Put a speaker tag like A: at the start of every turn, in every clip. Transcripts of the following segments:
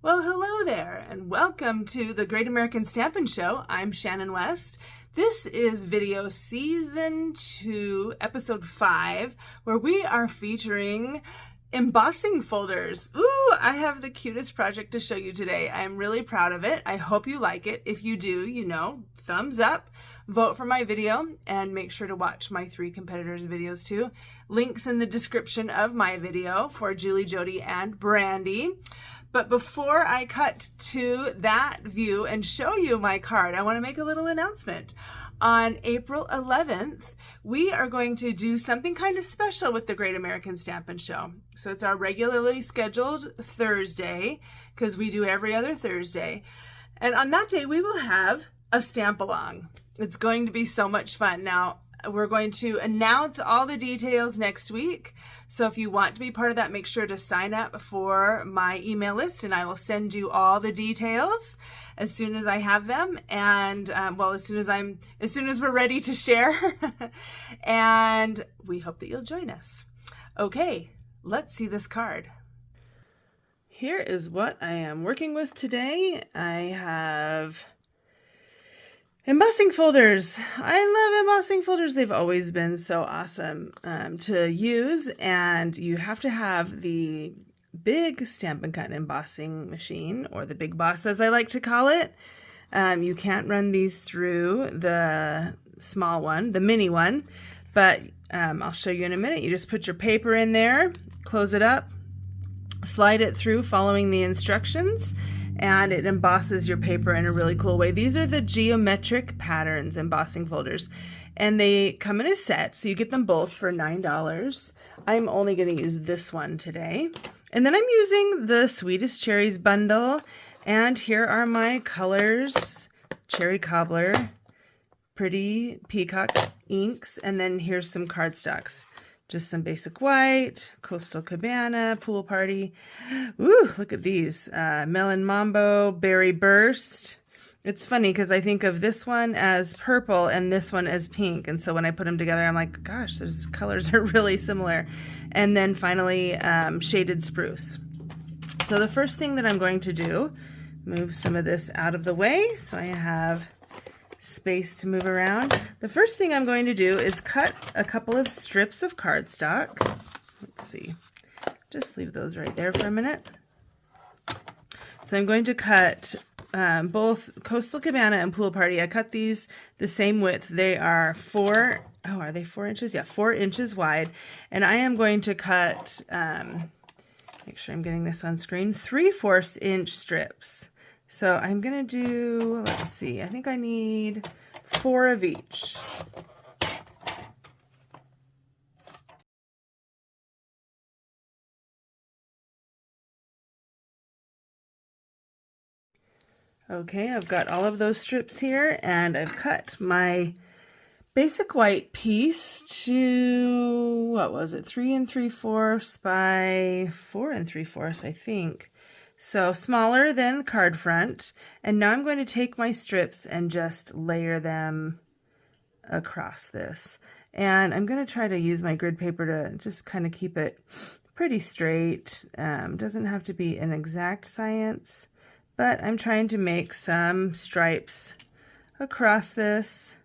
A: Well, hello there, and welcome to the Great American Stampin' Show. I'm Shannon West. This is video season 2, episode 5, where we are featuring embossing folders. Ooh, I have the cutest project to show you today. I'm really proud of it. I hope you like it. If you do, thumbs up, vote for my video, and make sure to watch my 3 competitors' videos too. Links in the description of my video for Julie, Jody, and Brandy. But before I cut to that view and show you my card, I want to make a little announcement. On April 11th, we are going to do something kind of special with the Great American Stampin' Show. So it's our regularly scheduled Thursday, because we do every other Thursday. And on that day, we will have a stamp-along. It's going to be so much fun. Now, we're going to announce all the details next week. So if you want to be part of that, make sure to sign up for my email list and I will send you all the details as soon as I have them. And as soon as we're ready to share. And we hope that you'll join us. Okay, let's see this card. Here is what I am working with today. I have embossing folders. I love embossing folders. They've always been so awesome to use, and you have to have the big Stampin' Cut embossing machine, or the Big Boss as I like to call it. You can't run these through the small one, the mini one, but I'll show you in a minute. You just put your paper in there, close it up, slide it through following the instructions, and it embosses your paper in a really cool way. These are the geometric patterns embossing folders, and they come in a set, so you get them both for $9. I'm only going to use this one today. And then I'm using the Sweetest Cherries bundle, and here are my colors: Cherry Cobbler, Pretty Peacock inks, and then here's some cardstocks. Just some basic white, Coastal Cabana, Pool Party. Ooh, look at these. Melon Mambo, Berry Burst. It's funny because I think of this one as purple and this one as pink. And so when I put them together, I'm like, gosh, those colors are really similar. And then finally, Shaded Spruce. So the first thing that I'm going to do, move some of this out of the way so I have space to move around. The first thing I'm going to do is cut a couple of strips of cardstock. Let's see, just leave those right there for a minute. So I'm going to cut both Coastal Cabana and Pool Party. I cut these the same width. They are are they 4 inches? Yeah, 4 inches wide. And I am going to cut, make sure I'm getting this on screen, 3/4 inch strips. So I'm going to do, let's see, I think I need 4 of each. Okay, I've got all of those strips here, and I've cut my basic white piece to, what was it, 3 3/4 by 4 3/4, I think. So smaller than card front. And now I'm going to take my strips and just layer them across this. And I'm going to try to use my grid paper to just kind of keep it pretty straight. Doesn't have to be an exact science, but I'm trying to make some stripes across this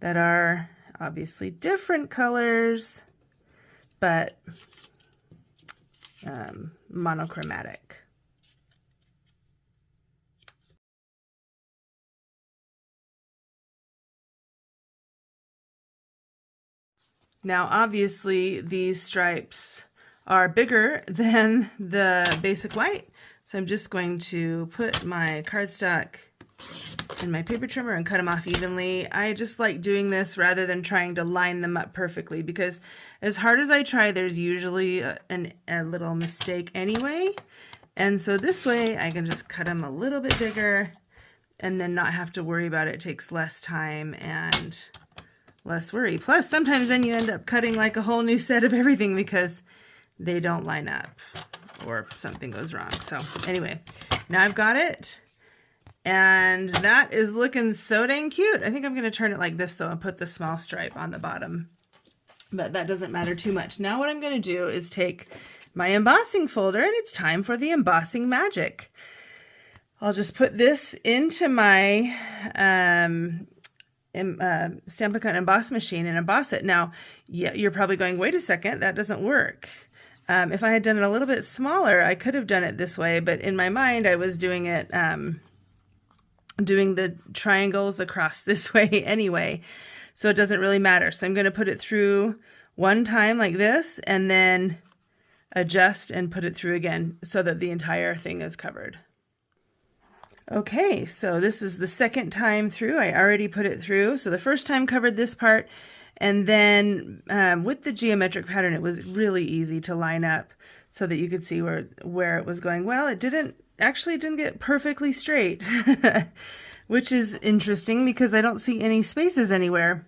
A: that are obviously different colors, but monochromatic. Now, obviously, these stripes are bigger than the basic white, so I'm just going to put my cardstock in my paper trimmer and cut them off evenly. I just like doing this rather than trying to line them up perfectly, because as hard as I try, there's usually a little mistake anyway. And so this way, I can just cut them a little bit bigger and then not have to worry about it. It takes less time and less worry. Plus, sometimes then you end up cutting like a whole new set of everything because they don't line up or something goes wrong. So anyway, now I've got it, and that is looking so dang cute. I think I'm going to turn it like this though and put the small stripe on the bottom, but that doesn't matter too much. Now what I'm going to do is take my embossing folder, and it's time for the embossing magic. I'll just put this into my Stampin' Cut Emboss machine and emboss it. Now, yeah, you're probably going, wait a second, that doesn't work. If I had done it a little bit smaller, I could have done it this way, but in my mind, I was doing it, doing the triangles across this way anyway, so it doesn't really matter. So I'm going to put it through one time like this, and then adjust and put it through again so that the entire thing is covered. Okay, so this is the second time through. I already put it through. So the first time covered this part, and then with the geometric pattern, it was really easy to line up so that you could see where it was going. Well, it didn't get perfectly straight, which is interesting because I don't see any spaces anywhere,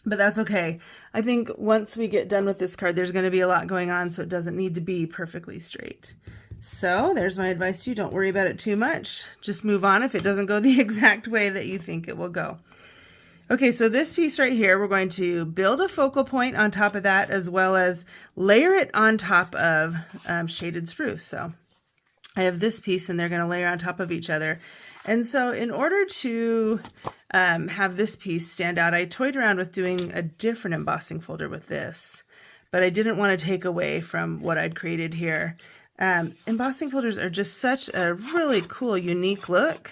A: but that's okay. I think once we get done with this card, there's going to be a lot going on, so it doesn't need to be perfectly straight. So there's my advice to you. Don't worry about it too much. Just move on if it doesn't go the exact way that you think it will go. Okay, so this piece right here, we're going to build a focal point on top of that, as well as layer it on top of shaded spruce. So I have this piece, and they're going to layer on top of each other. And so in order to have this piece stand out, I toyed around with doing a different embossing folder with this, but I didn't want to take away from what I'd created here. Embossing folders are just such a really cool, unique look.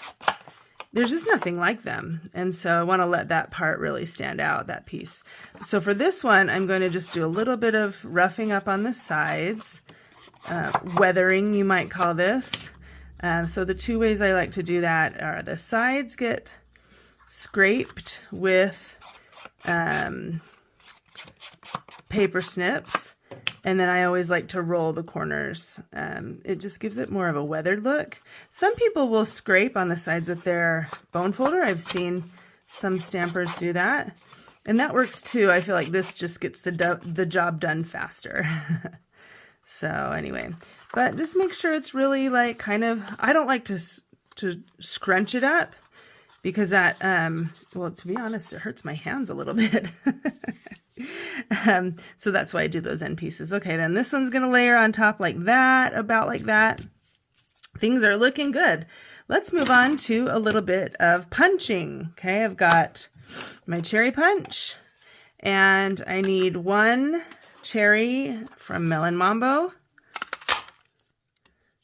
A: There's just nothing like them. And so I want to let that part really stand out, that piece. So for this one, I'm going to just do a little bit of roughing up on the sides, weathering, you might call this. So the two ways I like to do that are the sides get scraped with paper snips, and then I always like to roll the corners. It just gives it more of a weathered look. Some people will scrape on the sides with their bone folder. I've seen some stampers do that, and that works too. I feel like this just gets the job done faster. So anyway, but just make sure it's really like kind of, I don't like to scrunch it up because that, well, to be honest, it hurts my hands a little bit. So that's why I do those end pieces. Okay, then this one's going to layer on top like that, about like that. Things are looking good. Let's move on to a little bit of punching. Okay, I've got my cherry punch, and I need one cherry from Melon Mambo.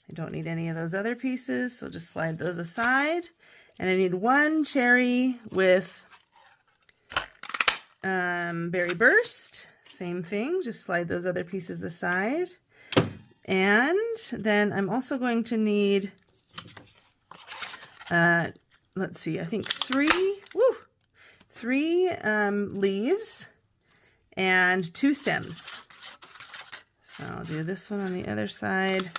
A: I don't need any of those other pieces, so just slide those aside. And I need one cherry with Berry Burst. Same thing, just slide those other pieces aside. And then I'm also going to need, let's see, I think three leaves and 2 stems. So I'll do this one on the other side.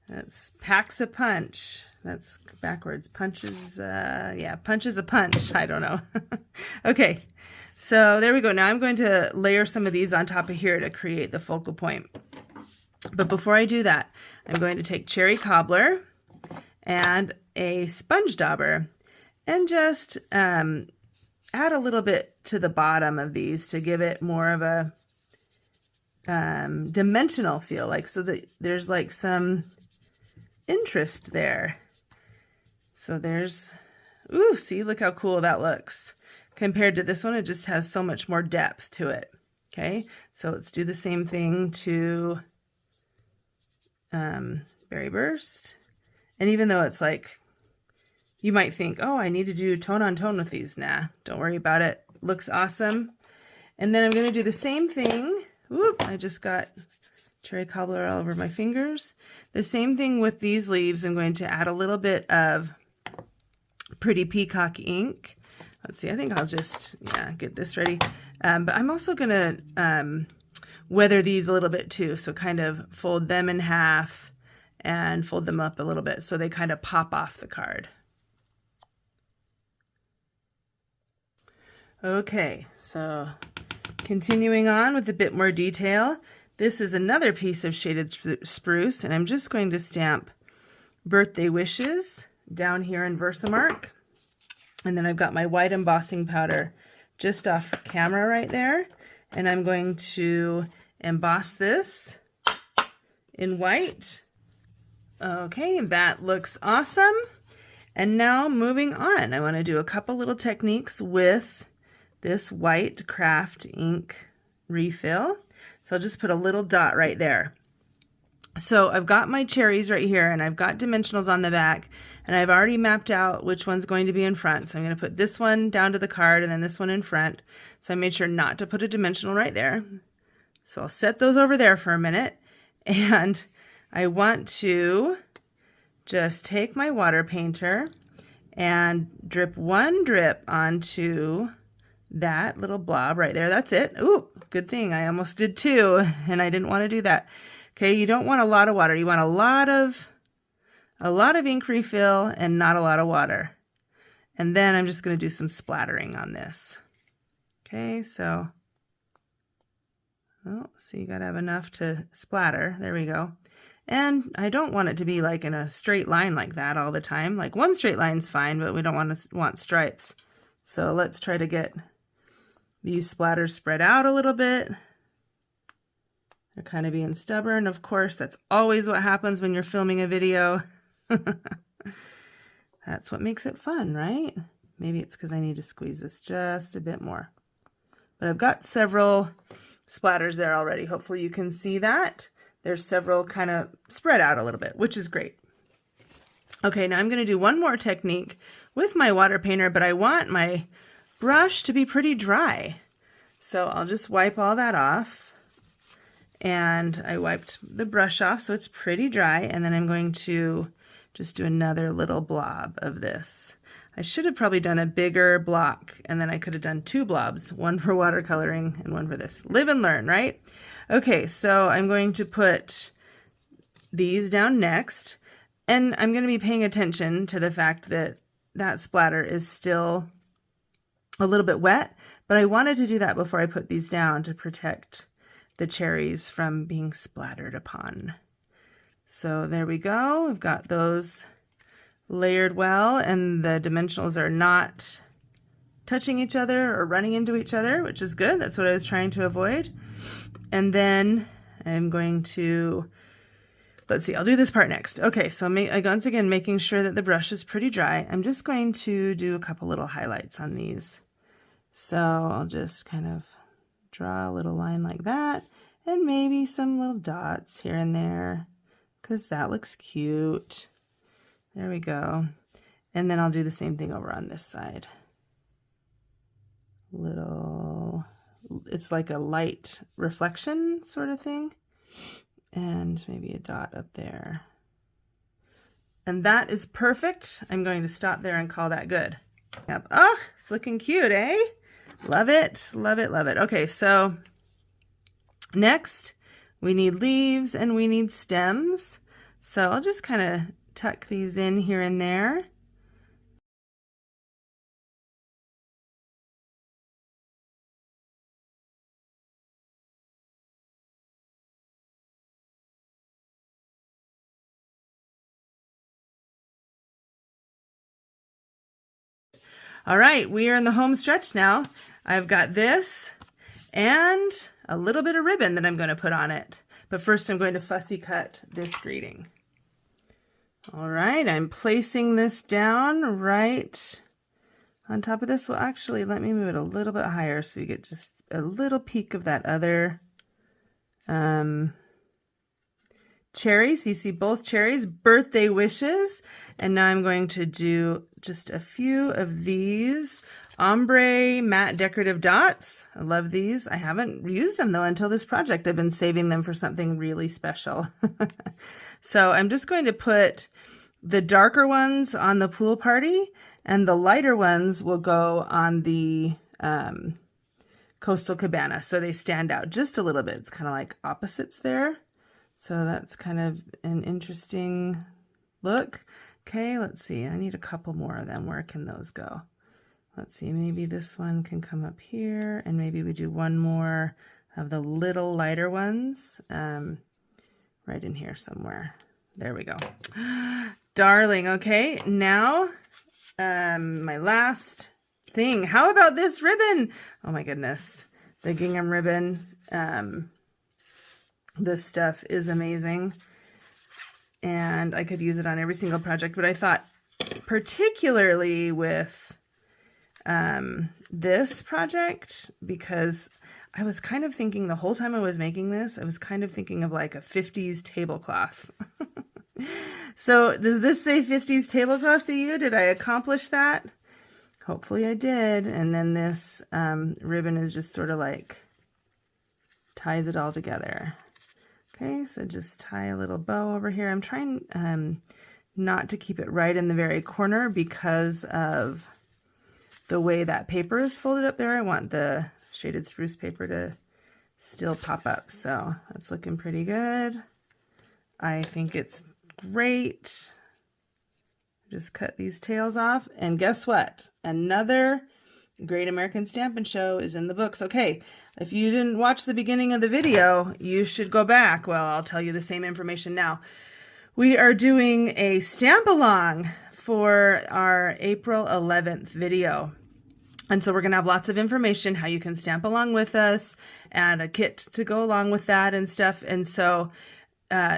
A: That's packs a punch. That's backwards. Punches, yeah, punches a punch. I don't know. Okay, so there we go. Now I'm going to layer some of these on top of here to create the focal point. But before I do that, I'm going to take cherry cobbler and a sponge dauber and just add a little bit to the bottom of these to give it more of a dimensional feel, like so that there's like some interest there. So there's, ooh, see, look how cool that looks. Compared to this one, it just has so much more depth to it. Okay, so let's do the same thing to Berry Burst. And even though it's like, you might think, oh, I need to do tone on tone with these. Nah, don't worry about it. Looks awesome. And then I'm going to do the same thing. Whoop, I just got cherry cobbler all over my fingers. The same thing with these leaves. I'm going to add a little bit of Pretty Peacock ink. Let's see, I think I'll just, yeah, get this ready. But I'm also going to weather these a little bit too. So kind of fold them in half and fold them up a little bit so they kind of pop off the card. Okay, so continuing on with a bit more detail, this is another piece of shaded spruce, and I'm just going to stamp Birthday Wishes down here in Versamark. And then I've got my white embossing powder just off camera right there, and I'm going to emboss this in white. Okay, that looks awesome. And now moving on, I want to do a couple little techniques with this white craft ink refill. So I'll just put a little dot right there. So I've got my cherries right here, and I've got dimensionals on the back, and I've already mapped out which one's going to be in front. So I'm going to put this one down to the card and then this one in front. So I made sure not to put a dimensional right there. So I'll set those over there for a minute, and I want to just take my water painter and drip one drip onto that little blob right there. That's it. Ooh, good thing I almost did two, and I didn't want to do that. Okay, you don't want a lot of water. You want a lot of ink refill and not a lot of water. And then I'm just going to do some splattering on this. Okay, so you got to have enough to splatter. There we go. And I don't want it to be like in a straight line like that all the time. Like one straight line's fine, but we don't want stripes. So let's try to get these splatters spread out a little bit. They're kind of being stubborn. Of course, that's always what happens when you're filming a video. That's what makes it fun, right? Maybe it's because I need to squeeze this just a bit more. But I've got several splatters there already. Hopefully you can see that. There's several kind of spread out a little bit, which is great. Okay, now I'm going to do one more technique with my water painter, but I want my brush to be pretty dry. So I'll just wipe all that off. And I wiped the brush off, so it's pretty dry. And then I'm going to just do another little blob of this. I should have probably done a bigger block, and then I could have done two blobs, one for watercoloring and one for this. Live and learn, right? Okay, so I'm going to put these down next, and I'm going to be paying attention to the fact that that splatter is still a little bit wet, but I wanted to do that before I put these down to protect the cherries from being splattered upon. So there we go. We've got those layered well, and the dimensionals are not touching each other or running into each other, which is good. That's what I was trying to avoid. And then I'm going to, let's see, I'll do this part next. Okay, so once again, making sure that the brush is pretty dry. I'm just going to do a couple little highlights on these. So I'll just kind of draw a little line like that, and maybe some little dots here and there, because that looks cute. There we go. And then I'll do the same thing over on this side. It's like a light reflection sort of thing. And maybe a dot up there. And that is perfect. I'm going to stop there and call that good. Yep. Oh, it's looking cute, eh? Love it, love it, love it. Okay, so next we need leaves and we need stems. So I'll just kind of tuck these in here and there. All right, we are in the home stretch now. I've got this and a little bit of ribbon that I'm going to put on it. But first I'm going to fussy cut this greeting. All right, I'm placing this down right on top of this. Well, actually, let me move it a little bit higher so you get just a little peek of that other cherries. You see both cherries, birthday wishes. And now I'm going to do just a few of these ombre matte decorative dots. I love these. I haven't used them though until this project. I've been saving them for something really special. So I'm just going to put the darker ones on the pool party, and the lighter ones will go on the coastal cabana, so they stand out just a little bit. It's kind of like opposites there. So that's kind of an interesting look. Okay, let's see. I need a couple more of them. Where can those go? Let's see. Maybe this one can come up here, and maybe we do one more of the little lighter ones right in here somewhere. There we go. Darling. Okay, now my last thing. How about this ribbon? Oh my goodness. The gingham ribbon. This stuff is amazing, and I could use it on every single project, but I thought particularly with this project, because I was kind of thinking the whole time I was making this, I was kind of thinking of like a 50s tablecloth. So does this say 50s tablecloth to you? Did I accomplish that? Hopefully I did. And then this ribbon is just sort of like ties it all together. Okay, so just tie a little bow over here. I'm trying not to keep it right in the very corner because of the way that paper is folded up there. I want the shaded spruce paper to still pop up. So that's looking pretty good. I think it's great. Just cut these tails off, and guess what? Another Great American Stampin' Show is in the books. Okay, if you didn't watch the beginning of the video, you should go back. Well, I'll tell you the same information now. We are doing a stamp along for our April 11th video. And so we're going to have lots of information, how you can stamp along with us, and a kit to go along with that and stuff. And so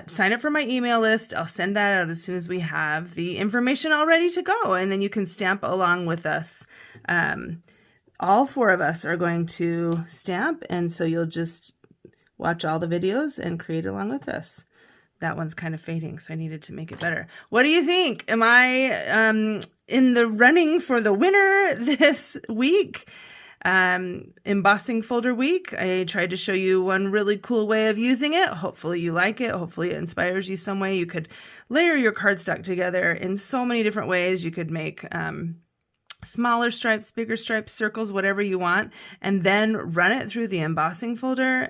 A: sign up for my email list. I'll send that out as soon as we have the information all ready to go. And then you can stamp along with us. All 4 of us are going to stamp. And so you'll just watch all the videos and create along with us. That one's kind of fading, so I needed to make it better. What do you think? Am I in the running for the winner this week? Embossing folder week. I tried to show you one really cool way of using it. Hopefully you like it. Hopefully it inspires you some way. You could layer your cardstock together in so many different ways. You could make smaller stripes, bigger stripes, circles, whatever you want, and then run it through the embossing folder.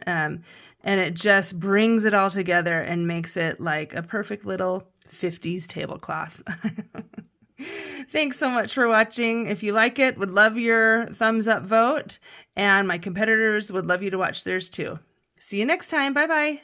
A: And it just brings it all together and makes it like a perfect little 50s tablecloth. Thanks so much for watching. If you like it, would love your thumbs up vote. And my competitors would love you to watch theirs too. See you next time. Bye-bye.